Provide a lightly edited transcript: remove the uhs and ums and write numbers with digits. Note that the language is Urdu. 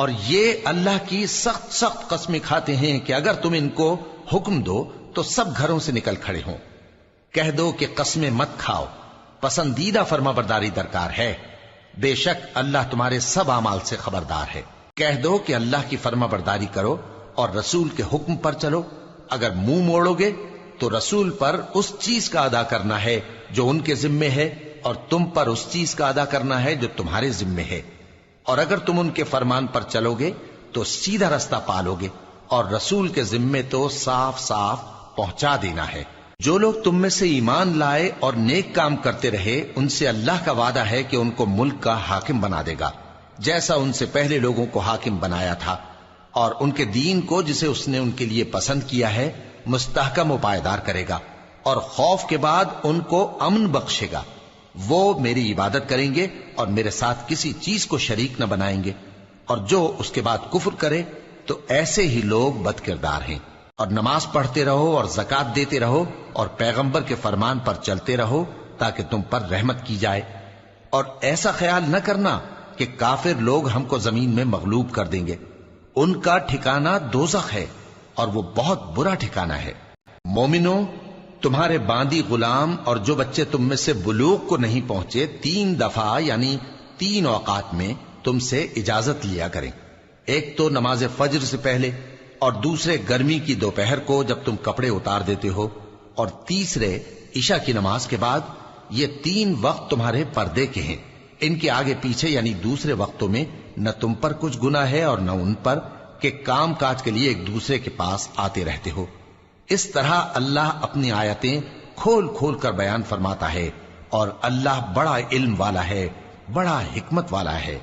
اور یہ اللہ کی سخت سخت قسمیں کھاتے ہیں کہ اگر تم ان کو حکم دو تو سب گھروں سے نکل کھڑے ہوں۔ کہہ دو کہ قسمیں مت کھاؤ، پسندیدہ فرما برداری درکار ہے، بے شک اللہ تمہارے سب اعمال سے خبردار ہے۔ کہہ دو کہ اللہ کی فرما برداری کرو اور رسول کے حکم پر چلو، اگر منہ موڑو گے تو رسول پر اس چیز کا ادا کرنا ہے جو ان کے ذمے ہے، اور تم پر اس چیز کا ادا کرنا ہے جو تمہارے ذمے ہے، اور اگر تم ان کے فرمان پر چلو گے تو سیدھا رستہ پالو گے، اور رسول کے ذمے تو صاف صاف پہنچا دینا ہے۔ جو لوگ تم میں سے ایمان لائے اور نیک کام کرتے رہے، ان سے اللہ کا وعدہ ہے کہ ان کو ملک کا حاکم بنا دے گا، جیسا ان سے پہلے لوگوں کو حاکم بنایا تھا، اور ان کے دین کو جسے اس نے ان کے لیے پسند کیا ہے مستحکم و پائیدار کرے گا، اور خوف کے بعد ان کو امن بخشے گا۔ وہ میری عبادت کریں گے اور میرے ساتھ کسی چیز کو شریک نہ بنائیں گے، اور جو اس کے بعد کفر کرے تو ایسے ہی لوگ بد کردار ہیں۔ اور نماز پڑھتے رہو اور زکوٰۃ دیتے رہو اور پیغمبر کے فرمان پر چلتے رہو تاکہ تم پر رحمت کی جائے، اور ایسا خیال نہ کرنا کہ کافر لوگ ہم کو زمین میں مغلوب کر دیں گے، ان کا ٹھکانہ دوزخ ہے اور وہ بہت برا ٹھکانہ ہے۔ مومنوں، تمہارے باندی غلام اور جو بچے تم میں سے بلوغ کو نہیں پہنچے 3 دفعہ یعنی 3 اوقات میں تم سے اجازت لیا کریں، ایک تو نماز فجر سے پہلے، اور دوسرے گرمی کی دوپہر کو جب تم کپڑے اتار دیتے ہو، اور تیسرے عشاء کی نماز کے بعد۔ یہ 3 وقت تمہارے پردے کے ہیں، ان کے آگے پیچھے یعنی دوسرے وقتوں میں نہ تم پر کچھ گناہ ہے اور نہ ان پر، کہ کام کاج کے لیے ایک دوسرے کے پاس آتے رہتے ہو۔ اس طرح اللہ اپنی آیتیں کھول کھول کر بیان فرماتا ہے، اور اللہ بڑا علم والا ہے، بڑا حکمت والا ہے۔